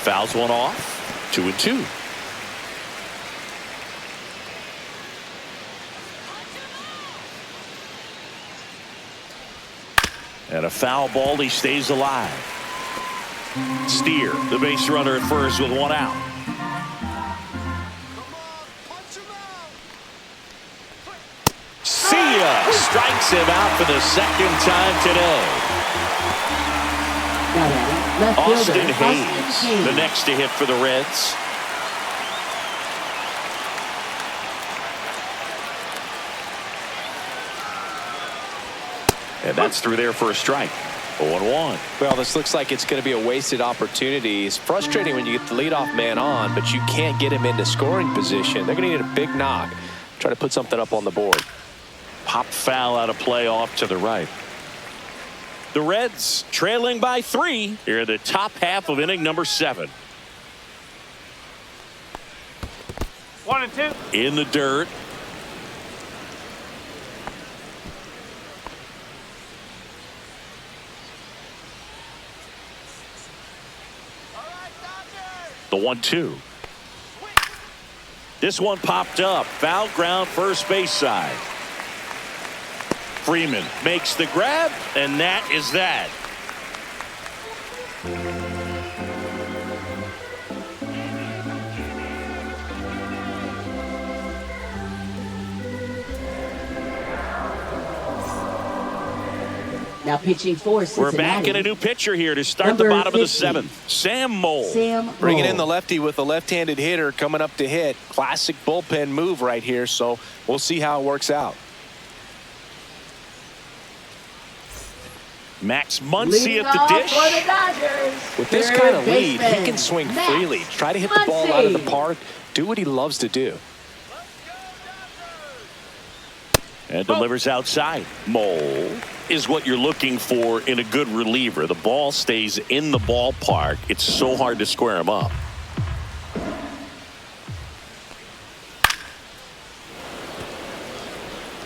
Fouls one off. 2-2. And a foul ball. He stays alive. Steer, the base runner at first with one out. See ya! Strikes him out for the second time today. Now batting, left Austin fielder, Hayes, the next to hit for the Reds. And that's through there for a strike. 0-1. Well, this looks like it's going to be a wasted opportunity. It's frustrating when you get the leadoff man on, but you can't get him into scoring position. They're going to need a big knock. Try to put something up on the board. Pop foul out of play off to the right. The Reds trailing by 3 here in the top half of inning number 7. 1-2. In the dirt. The 1-2. This one popped up. Foul ground first base side. Freeman makes the grab, and that is that. Now pitching for Cincinnati. We're back in a new pitcher here to start Number the bottom of the 50. 7th. Sam Mole. Sam Bringing Moll. in the lefty with a left-handed hitter coming up to hit. Classic bullpen move right here, so we'll see how it works out. Max Muncy Leading at the off dish. for the Dodgers. With this Third kind of lead, he baseman, can swing Max freely. Try to hit the ball out of the Muncy. park. Do what he loves to do. And delivers outside. Mole is what you're looking for in a good reliever. The ball stays in the ballpark. It's so hard to square him up.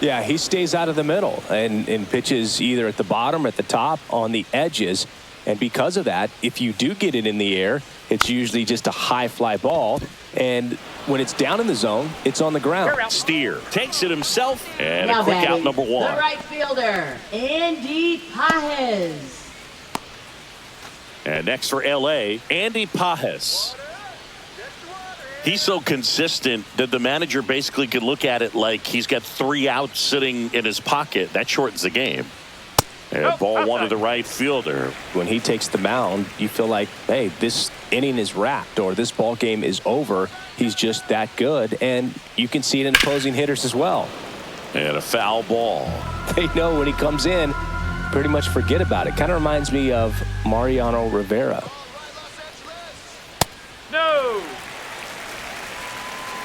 Yeah, he stays out of the middle and pitches either at the bottom or at the top on the edges. And because of that, if you do get it in the air, it's usually just a high fly ball. And when it's down in the zone, it's on the ground. Steer takes it himself, and Now a quick batting, out number 1. The right fielder, Andy Pajes. And next for LA, Andy Pajes. He's so consistent that the manager basically could look at it like he's got 3 outs sitting in his pocket. That shortens the game. And ball 1 to the right fielder. When he takes the mound, you feel like, hey, this inning is wrapped or this ball game is over. He's just that good. And you can see it in opposing hitters as well. And a foul ball. They know when he comes in, pretty much forget about it. Kind of reminds me of Mariano Rivera. No.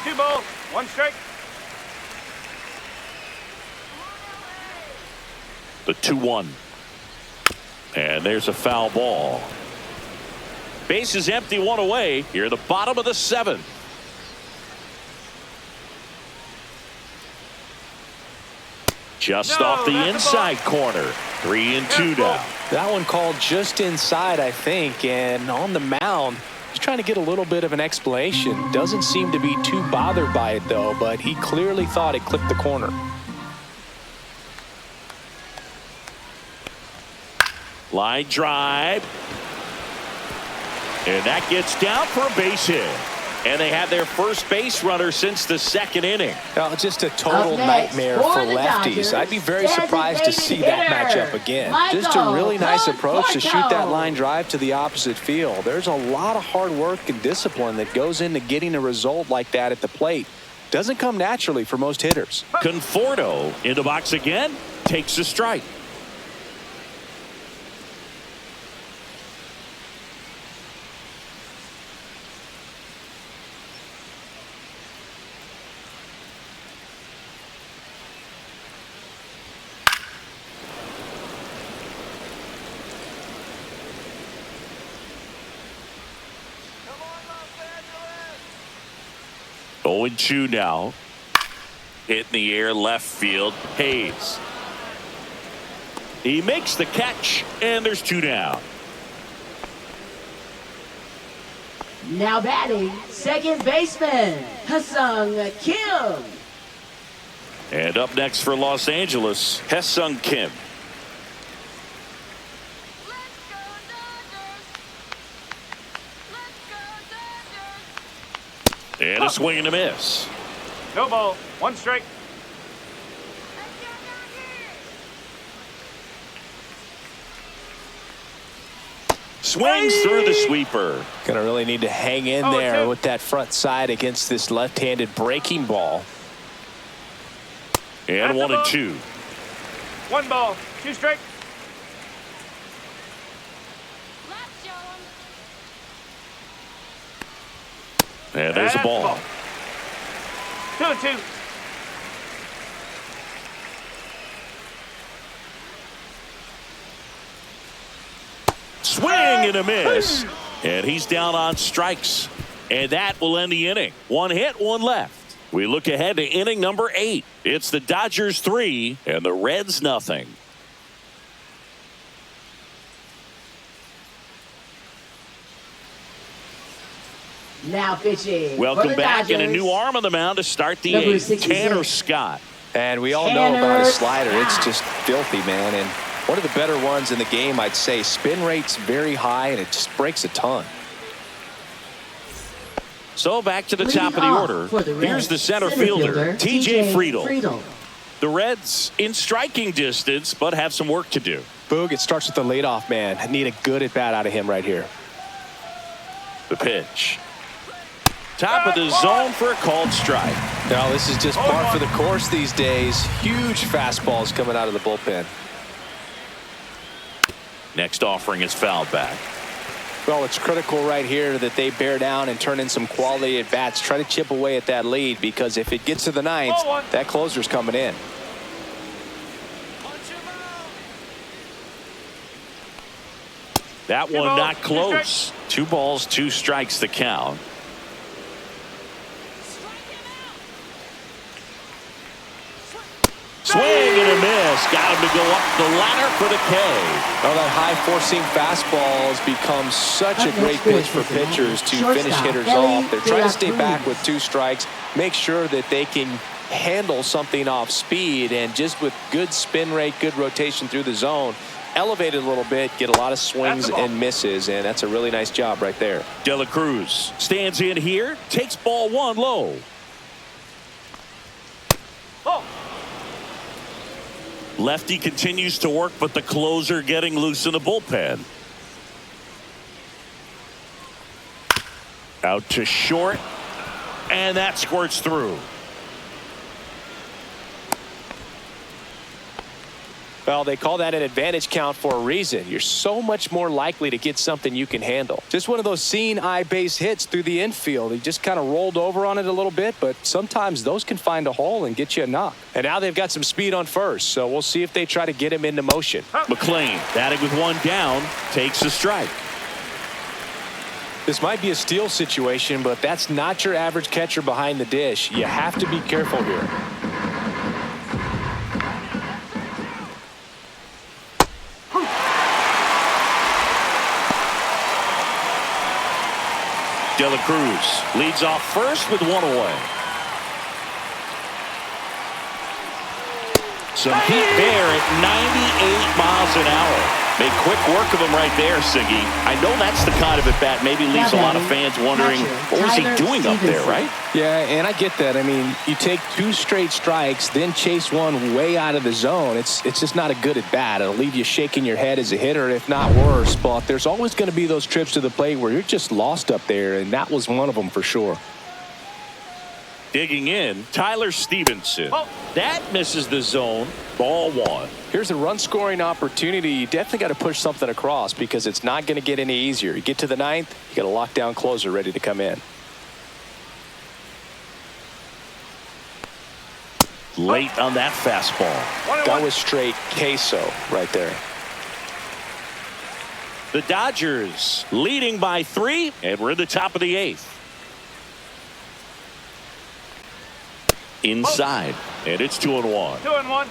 2 balls, 1 strike. The 2-1. And there's a foul ball. Base is empty, 1 away. Here at the bottom of the 7th. Just off the inside corner. 3-2 down. That one called just inside, I think. And on the mound, He's trying to get a little bit of an explanation. Doesn't seem to be too bothered by it, though, but he clearly thought it clipped the corner. Line drive. And that gets down for a base hit. And they have their first base runner since the second inning. Well, just a total nightmare for lefties. I'd be very surprised to see that matchup again. Just a really nice approach to shoot that line drive to the opposite field. There's a lot of hard work and discipline that goes into getting a result like that at the plate. Doesn't come naturally for most hitters. Conforto in the box again, takes a strike. Oh, 0-2 now. Hit in the air left field. Hayes. He makes the catch, and there's 2 down. Now batting, second baseman, Ha-Seong Kim. And up next for Los Angeles, Ha-Seong Kim. And a swing and a miss. No ball. 1 strike. Swings through the sweeper. Gonna really need to hang in there with that front side against this left-handed breaking ball. And 1-2. 1 ball. 2 strike. And there's a ball. 2-2. Swing and a miss. And he's down on strikes. And that will end the inning. 1 hit, 1 left. We look ahead to inning number 8. It's the Dodgers 3 and the Reds nothing. Now pitching. Welcome back, and a new arm on the mound to start the 8th. Tanner Scott. And we all know about his slider. It's just filthy, man. And one of the better ones in the game, I'd say. Spin rate's very high, and it just breaks a ton. So back to the top of the order. Here's the center fielder, TJ Friedl. The Reds in striking distance, but have some work to do. Boog, it starts with the leadoff man. I need a good at-bat out of him right here. The pitch. Top of the zone for a called strike. Now, this is just par for the course these days. Huge fastballs coming out of the bullpen. Next offering is fouled back. Well, it's critical right here that they bear down and turn in some quality at bats. Try to chip away at that lead, because if it gets to the 9th, that closer's coming in. That one not close. 2 balls, 2 strikes the count. Swing and a miss. Got him to go up the ladder for the K. Well, that high four-seam fastball has become such a great pitch for pitchers to finish hitters off. They're trying to stay back with 2 strikes, make sure that they can handle something off speed, and just with good spin rate, good rotation through the zone, elevate it a little bit, get a lot of swings and misses, and that's a really nice job right there. De La Cruz stands in here, takes ball 1 low. Lefty continues to work, but the closer getting loose in the bullpen. Out to short, and that squirts through. Well, they call that an advantage count for a reason. You're so much more likely to get something you can handle. Just one of those seeing eye base hits through the infield. He just kind of rolled over on it a little bit, but sometimes those can find a hole and get you a knock. And now they've got some speed on first, so we'll see if they try to get him into motion. McLean, batting with 1 down, takes a strike. This might be a steal situation, but that's not your average catcher behind the dish. You have to be careful here. De La Cruz leads off first with one away. Some heat there at 98 miles an hour. Made quick work of him right there, Siggy. I know that's the kind of at-bat maybe leaves a lot of fans wondering, what was he doing up there, right? Yeah, and I get that. I mean, you take 2 straight strikes, then chase one way out of the zone. It's just not a good at-bat. It'll leave you shaking your head as a hitter, if not worse. But there's always going to be those trips to the plate where you're just lost up there, and that was one of them for sure. Digging in, Tyler Stevenson. That misses the zone. Ball 1. Here's a run-scoring opportunity. You definitely got to push something across because it's not going to get any easier. You get to the 9th, you got a lockdown closer ready to come in. Late on that fastball. That was straight queso right there. The Dodgers leading by 3, and we're in the top of the 8th. Inside, and it's 2-1. 2-1.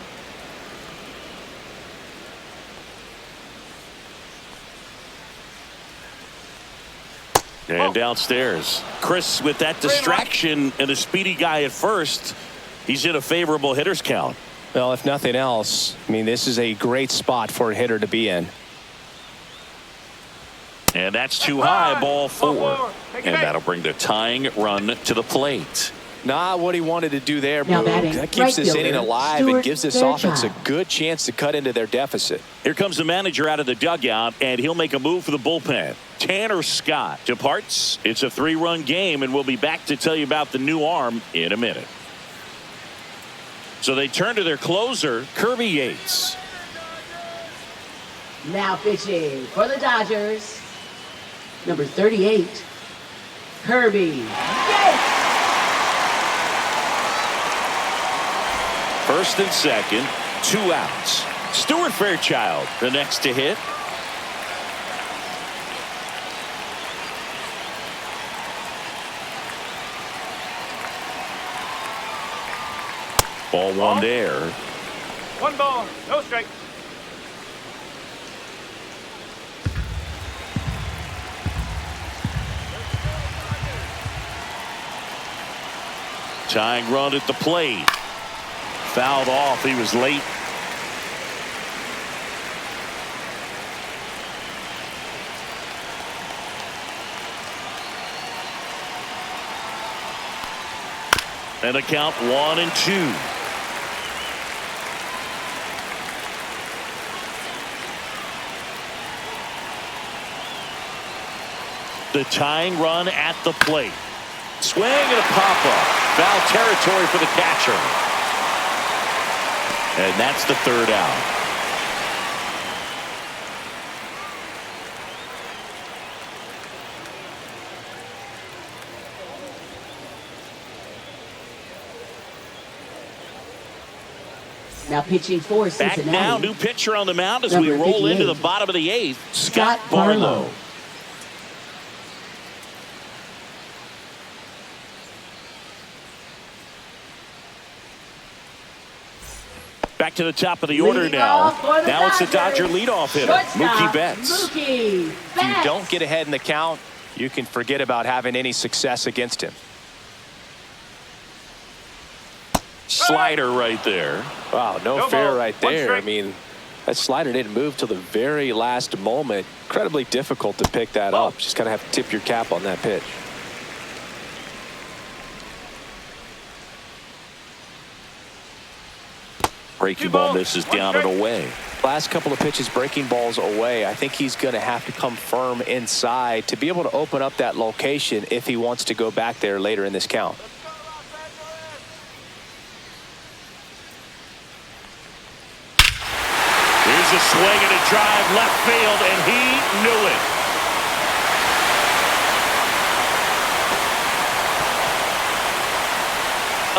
And downstairs, Chris, with that distraction and a speedy guy at first, he's in a favorable hitter's count. Well, if nothing else, I mean, this is a great spot for a hitter to be in. And that's too high, ball 4. And that'll bring the tying run to the plate. Not what he wanted to do there, Now Boog. batting, That keeps right this fielder, inning alive Stuart and gives this offense a Fairchild. good chance to cut into their deficit. Here comes the manager out of the dugout, and he'll make a move for the bullpen. Tanner Scott departs. It's a 3-run game, and we'll be back to tell you about the new arm in a minute. So they turn to their closer, Kirby Yates. Now pitching for the Dodgers, number 38, Kirby Yates. First and second, 2 outs. Stuart Fairchild, the next to hit. Ball 1 there. 1 ball, no strike. Tying run at the plate. Fouled off. He was late. And a count 1-2. The tying run at the plate. Swing and a pop-up. Foul territory for the catcher. And that's the 3rd out. Now pitching for Back Cincinnati. now, new pitcher on the mound as Number we roll into 58. the bottom of the 8th. Scott Scott Barlow. Barlow. Back to the top of the order Leading now. off for the Now it's the Dodgers, Dodger leadoff hitter, shortstop, Mookie Betts. Mookie If Betts. you don't get ahead in the count, you can forget about having any success against him. Slider right there. Wow, no No fair ball, right 1 there. strike. I mean, that slider didn't move till the very last moment. Incredibly difficult to pick that up. Just kind of have to tip your cap on that pitch. Breaking ball misses down and away. Last couple of pitches breaking balls away. I think he's going to have to come firm inside to be able to open up that location if he wants to go back there later in this count. Here's a swing and a drive left field, and he knew it.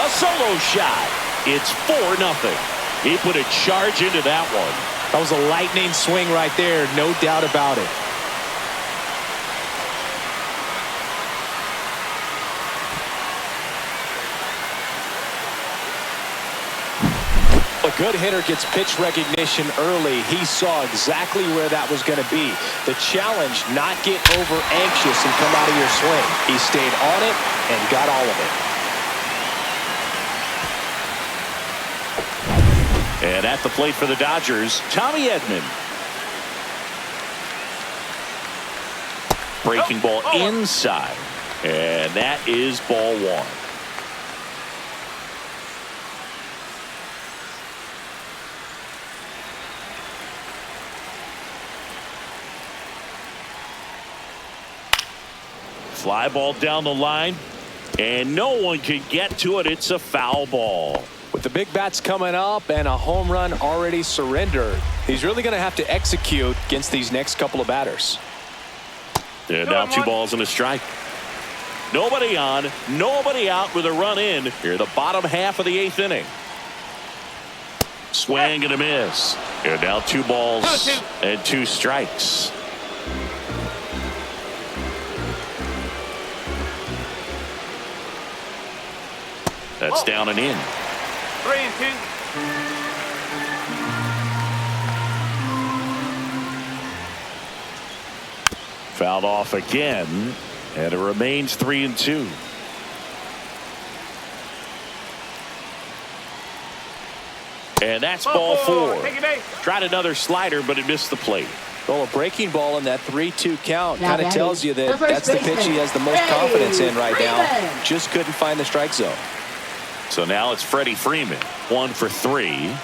A solo shot. It's 4-0. He put a charge into that one. That was a lightning swing right there, no doubt about it. A good hitter gets pitch recognition early. He saw exactly where that was going to be. The challenge, not get over anxious and come out of your swing. He stayed on it and got all of it. And at the plate for the Dodgers, Tommy Edman. Breaking ball inside. And that is ball one. Fly ball down the line, and no one can get to it. It's a foul ball. With the big bats coming up and a home run already surrendered, he's really going to have to execute against these next couple of batters. And now 2 balls and a strike. Nobody on, nobody out with a run in here the bottom half of the 8th inning. Swing and a miss. And now 2 balls and 2 strikes. That's down and in. 3-2. Fouled off again, and it remains 3-2. And that's ball 4. Tried another slider, but it missed the plate. Well, a breaking ball in that 3-2 count Now kind of tells you that that's the pitch he has the most Freddie confidence in right now. Freeman. Just couldn't find the strike zone. So now it's Freddie Freeman, 1 for 3.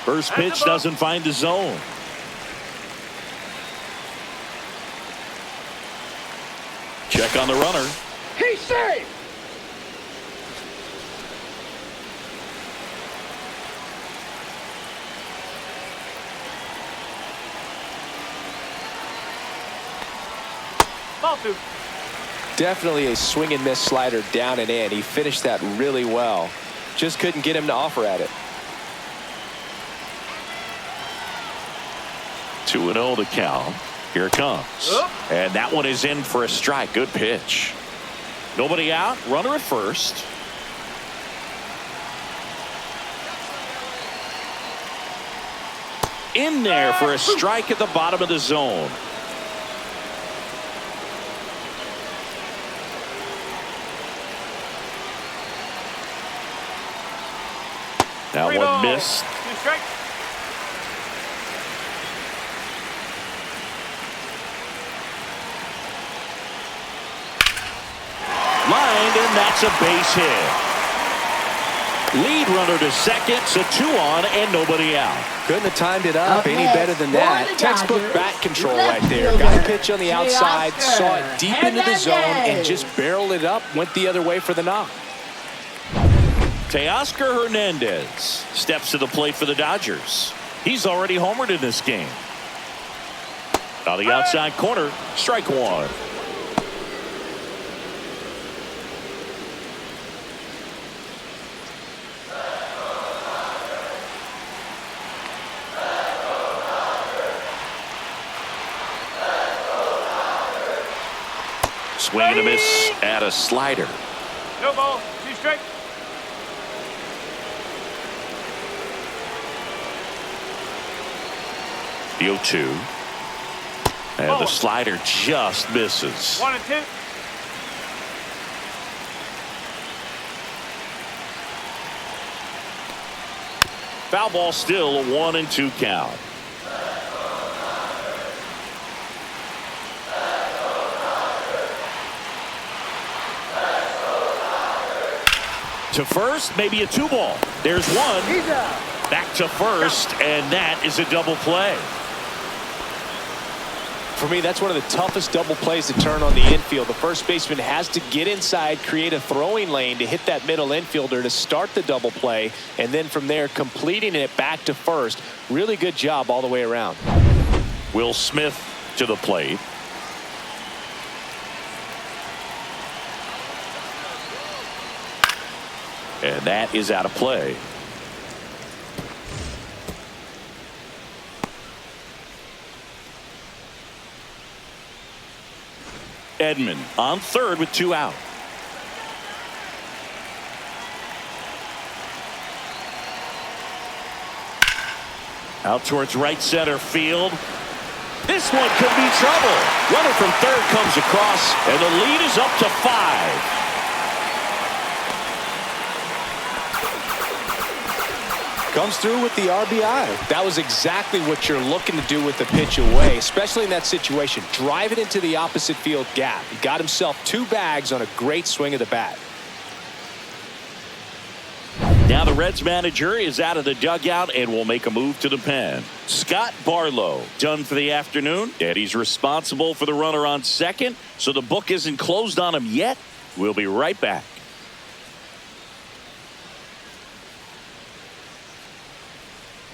First pitch doesn't find the zone. Check on the runner. He's safe. Ball 2. Definitely a swing and miss slider down and in. He finished that really well. Just couldn't get him to offer at it. 2-0 the count. Here it comes. And that one is in for a strike. Good pitch. Nobody out. Runner at first. In there for a strike at the bottom of the zone. That one missed. 2 strikes. Lined, and that's a base hit. Lead runner to second, so 2 on and nobody out. Couldn't have timed it up any better than that. For the Textbook Dodgers, bat control left right there. fielder, Got a pitch on the outside, Teoscar saw it deep into the zone, and Hernandez. just barreled it up, went the other way for the knock. Teoscar Hernandez steps to the plate for the Dodgers. He's already homered in this game. On the outside corner, strike 1. Swing and a miss at a slider. No ball. 2 strikes. The 0-2. And the slider just misses. 1-2. Foul ball still a 1-2 count. To first, maybe a 2 ball. There's 1. He's out. Back to first, and that is a double play. For me, that's one of the toughest double plays to turn on the infield. The first baseman has to get inside, create a throwing lane to hit that middle infielder to start the double play, and then from there completing it back to first. Really good job all the way around. Will Smith to the plate. And that is out of play. Edman on third with 2 out. Out towards right center field. This one could be trouble. Runner from third comes across, and the lead is up to 5. Comes through with the RBI. That was exactly what you're looking to do with the pitch away, especially in that situation. Drive it into the opposite field gap. He got himself 2 bags on a great swing of the bat. Now the Reds manager is out of the dugout and will make a move to the pen. Scott Barlow done for the afternoon, and he's responsible for the runner on second, so the book isn't closed on him yet. We'll be right back.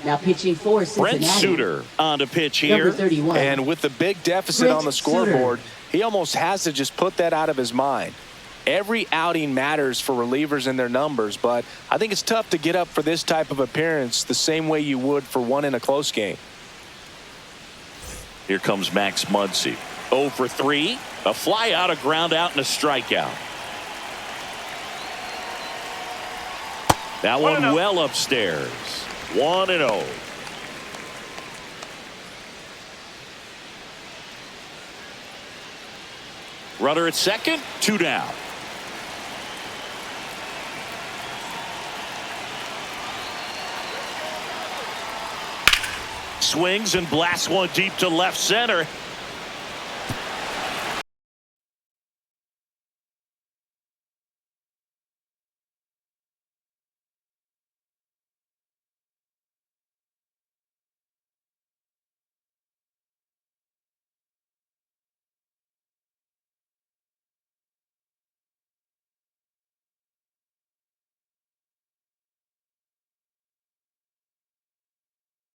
Now pitching for Cincinnati. Brent Suter on to pitch here. Number 31. And with the big deficit Brent on the scoreboard, Suter. he almost has to just put that out of his mind. Every outing matters for relievers and their numbers, but I think it's tough to get up for this type of appearance the same way you would for one in a close game. Here comes Max Muncy. 0 for 3. A fly out, a ground out, and a strikeout. That one well upstairs. 1-0. Runner at second, 2 down. Swings and blasts one deep to left center.